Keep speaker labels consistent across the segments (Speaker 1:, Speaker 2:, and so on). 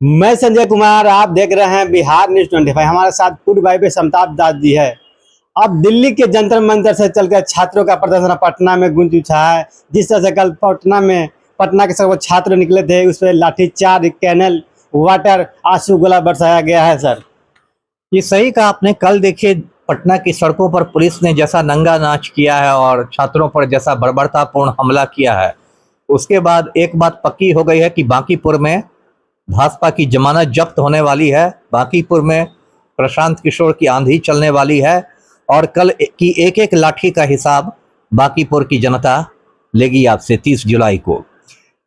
Speaker 1: मैं संजय कुमार, आप देख रहे हैं बिहार न्यूज 25। हमारे साथ फूड भाई पे समताप दास जी है। अब दिल्ली के जंतर मंतर से चलकर छात्रों का प्रदर्शन पटना में गूंज उठा है। जिस तरह से कल पटना के सब छात्र निकले थे, उस पर लाठीचार्ज, कैनल वाटर, आंसू गोला बरसाया गया है। सर,
Speaker 2: ये सही कहा आपने। कल देखिए पटना की सड़कों पर पुलिस ने जैसा नंगा नाच किया है और छात्रों पर जैसा बर्बरतापूर्ण हमला किया है, उसके बाद एक बात पक्की हो गई है कि बांकीपुर में भाजपा की जमानत जब्त होने वाली है। बांकीपुर में प्रशांत किशोर की आंधी चलने वाली है और कल की एक एक लाठी का हिसाब बांकीपुर की जनता लेगी आपसे 30 जुलाई को।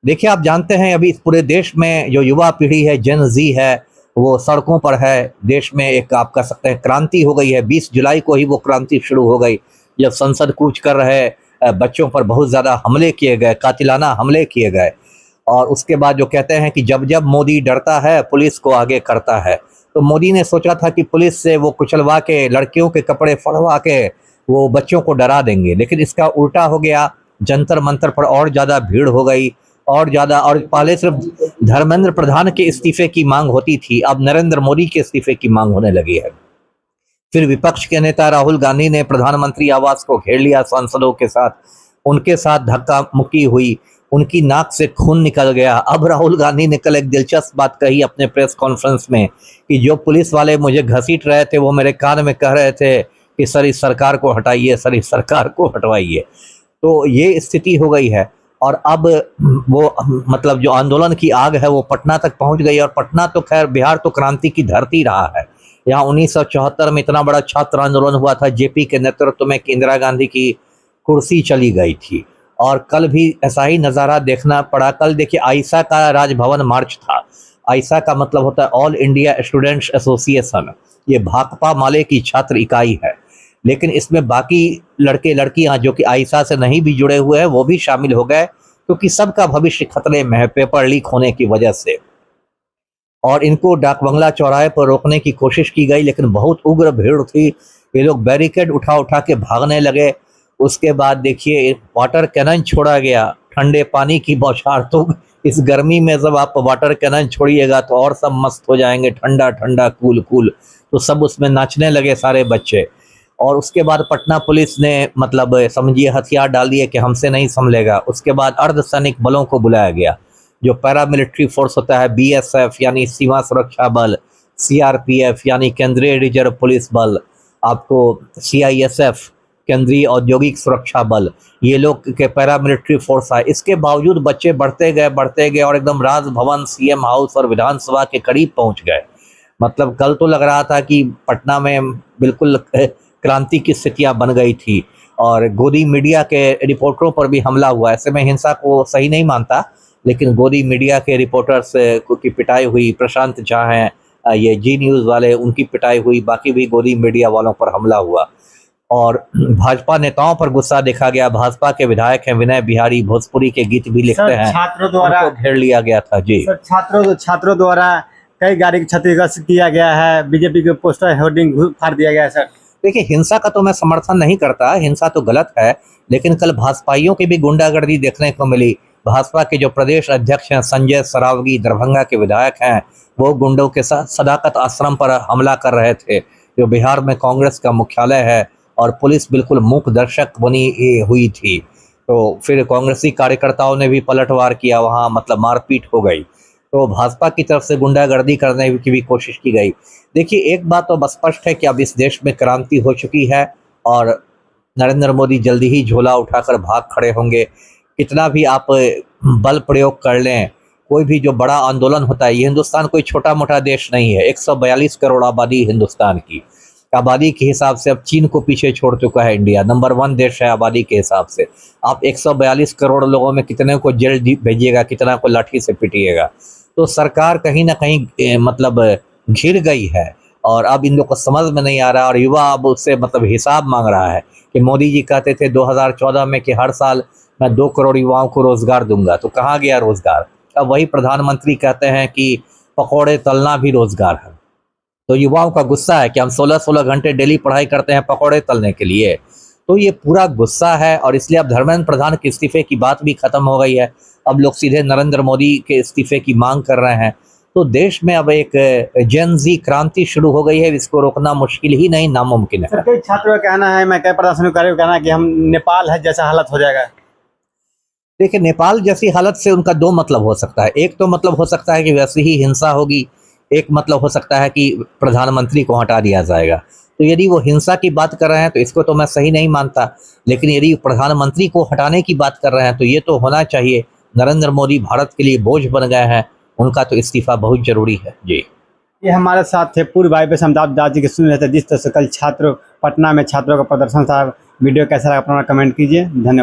Speaker 2: देखिए, आप जानते हैं अभी इस पूरे देश में जो युवा पीढ़ी है, जेन जी है, वो सड़कों पर है। देश में एक आप कह सकते हैं क्रांति हो गई है। 20 जुलाई को ही वो क्रांति शुरू हो गई, जब संसद कूच कर रहे बच्चों पर बहुत ज़्यादा हमले किए गए, कातिलाना हमले किए गए। और उसके बाद जो कहते हैं कि जब जब मोदी डरता है पुलिस को आगे करता है, तो मोदी ने सोचा था कि पुलिस से वो कुचलवा के, लड़कियों के कपड़े फड़वा के वो बच्चों को डरा देंगे, लेकिन इसका उल्टा हो गया। जंतर मंतर पर और ज़्यादा भीड़ हो गई, और ज़्यादा। और पहले सिर्फ धर्मेंद्र प्रधान के इस्तीफे की मांग होती थी, अब नरेंद्र मोदी के इस्तीफे की मांग होने लगी है। फिर विपक्ष के नेता राहुल गांधी ने प्रधानमंत्री आवास को घेर लिया सांसदों के साथ, उनके साथ धक्का मुक्की हुई, उनकी नाक से खून निकल गया। अब राहुल गांधी ने कल एक दिलचस्प बात कही अपने प्रेस कॉन्फ्रेंस में कि जो पुलिस वाले मुझे घसीट रहे थे वो मेरे कान में कह रहे थे कि सर इस सरकार को हटाइए, सर इस सरकार को हटवाइए। तो ये स्थिति हो गई है। और अब वो मतलब जो आंदोलन की आग है वो पटना तक पहुंच गई। और पटना तो खैर, बिहार तो क्रांति की धरती रहा है। यहाँ 1974 में इतना बड़ा छात्र आंदोलन हुआ था, जेपी के नेतृत्व में, कि इंदिरा गांधी की कुर्सी चली गई थी। और कल भी ऐसा ही नज़ारा देखना पड़ा। कल देखिए आइसा का राजभवन मार्च था। आइसा का मतलब होता है ऑल इंडिया स्टूडेंट्स एसोसिएशन। ये भाकपा माले की छात्र इकाई है, लेकिन इसमें बाकी लड़के लड़कियां जो कि आइसा से नहीं भी जुड़े हुए हैं वो भी शामिल हो गए, क्योंकि सबका भविष्य खतरे में है पेपर लीक होने की वजह से। और इनको डाक बंगला चौराहे पर रोकने की कोशिश की गई, लेकिन बहुत उग्र भीड़ थी। ये लोग बैरिकेड उठा उठा के भागने लगे। उसके बाद देखिए वाटर कैनन छोड़ा गया, ठंडे पानी की बौछार। तो इस गर्मी में जब आप वाटर कैनन छोड़िएगा तो और सब मस्त हो जाएंगे, ठंडा ठंडा कूल कूल। तो सब उसमें नाचने लगे सारे बच्चे। और उसके बाद पटना पुलिस ने मतलब समझिए हथियार डाल दिए कि हमसे नहीं संभलेगा। उसके बाद अर्धसैनिक बलों को बुलाया गया, जो पैरामिलिट्री फोर्स होता है, बीएसएफ यानी सीमा सुरक्षा बल, सीआरपीएफ यानी केंद्रीय रिजर्व पुलिस बल, आपको सीआईएसएफ केंद्रीय औद्योगिक सुरक्षा बल, ये लोग के पैरामिलिट्री फोर्स आए। इसके बावजूद बच्चे बढ़ते गए और एकदम राजभवन, सीएम हाउस और विधानसभा के करीब पहुंच गए। मतलब कल तो लग रहा था कि पटना में बिल्कुल क्रांति की स्थितियां बन गई थी। और गोदी मीडिया के रिपोर्टरों पर भी हमला हुआ। ऐसे में हिंसा को सही नहीं मानता, लेकिन गोदी मीडिया के रिपोर्टर्स की पिटाई हुई। प्रशांत झा हैं, ये जी न्यूज़ वाले, उनकी पिटाई हुई। बाकी भी गोदी मीडिया वालों पर हमला हुआ। और भाजपा नेताओं पर गुस्सा देखा गया। भाजपा के विधायक हैं विनय बिहारी, भोजपुरी के गीत भी लिखते हैं,
Speaker 1: छात्रों द्वारा
Speaker 2: घेर लिया गया था। जी
Speaker 1: सर, छात्रों द्वारा कई गाड़ी क्षतिग्रस्त किया गया है। बीजेपी के पोस्टर होर्डिंग फाड़ दिया गया है। सर,
Speaker 2: देखिए, हिंसा का तो मैं समर्थन नहीं करता, हिंसा तो गलत है, लेकिन कल भाजपाइयों की भी गुंडागर्दी देखने को मिली। भाजपा के जो प्रदेश अध्यक्ष हैं संजय सरावगी, दरभंगा के विधायक हैं, वो गुंडों के साथ सदाकत आश्रम पर हमला कर रहे थे, जो बिहार में कांग्रेस का मुख्यालय है। और पुलिस बिल्कुल मूक दर्शक बनी हुई थी। तो फिर कांग्रेसी कार्यकर्ताओं ने भी पलटवार किया, वहाँ मतलब मारपीट हो गई। तो भाजपा की तरफ से गुंडागर्दी करने की भी कोशिश की गई। देखिए, एक बात तो स्पष्ट है कि अब इस देश में क्रांति हो चुकी है और नरेंद्र मोदी जल्दी ही झोला उठाकर भाग खड़े होंगे। कितना भी आप बल प्रयोग कर लें, कोई भी जो बड़ा आंदोलन होता है, ये हिंदुस्तान कोई छोटा मोटा देश नहीं है। 142 करोड़ आबादी हिंदुस्तान की। आबादी के हिसाब से अब चीन को पीछे छोड़ चुका है इंडिया, नंबर 1 देश है आबादी के हिसाब से। आप 142 करोड़ लोगों में कितने को जेल भेजिएगा, कितना को लाठी से पीटिएगा। तो सरकार कहीं ना कहीं मतलब घिर गई है। और अब इन लोग को समझ में नहीं आ रहा, और युवा अब उससे मतलब हिसाब मांग रहा है कि मोदी जी कहते थे 2014 में कि हर साल मैं 2 करोड़ युवाओं को रोजगार दूंगा, तो कहाँ गया रोजगार। अब वही प्रधानमंत्री कहते हैं कि पकौड़े तलना भी रोजगार है। तो युवाओं का गुस्सा है कि हम 16-16 घंटे डेली पढ़ाई करते हैं पकौड़े तलने के लिए। तो ये पूरा गुस्सा है, और इसलिए अब धर्मेंद्र प्रधान के इस्तीफे की बात भी खत्म हो गई है। अब लोग सीधे नरेंद्र मोदी के इस्तीफे की मांग कर रहे हैं। तो देश में अब एक जेन जी क्रांति शुरू हो गई है। इसको रोकना मुश्किल ही नहीं, नामुमकिन है।
Speaker 1: सर कई छात्रों का कहना है, मैं कई प्रदर्शनकारियों का कहना है कि हम नेपाल है जैसा हालत हो जाएगा।
Speaker 2: देखिए, नेपाल जैसी हालत से उनका दो मतलब हो सकता है। एक तो मतलब हो सकता है कि वैसी ही हिंसा होगी, एक मतलब हो सकता है कि प्रधानमंत्री को हटा दिया जाएगा। तो यदि वो हिंसा की बात कर रहे हैं तो इसको तो मैं सही नहीं मानता, लेकिन यदि प्रधानमंत्री को हटाने की बात कर रहे हैं तो ये तो होना चाहिए। नरेंद्र मोदी भारत के लिए बोझ बन गए हैं, उनका तो इस्तीफा बहुत जरूरी है। जी,
Speaker 1: ये हमारे साथ थे पूर्व आईपीएस अमिताभ दास जी के। सुन रहे थे जिस तरह से कल छात्र पटना में छात्रों का प्रदर्शन था। वीडियो कैसा लगा अपना कमेंट कीजिए। धन्यवाद।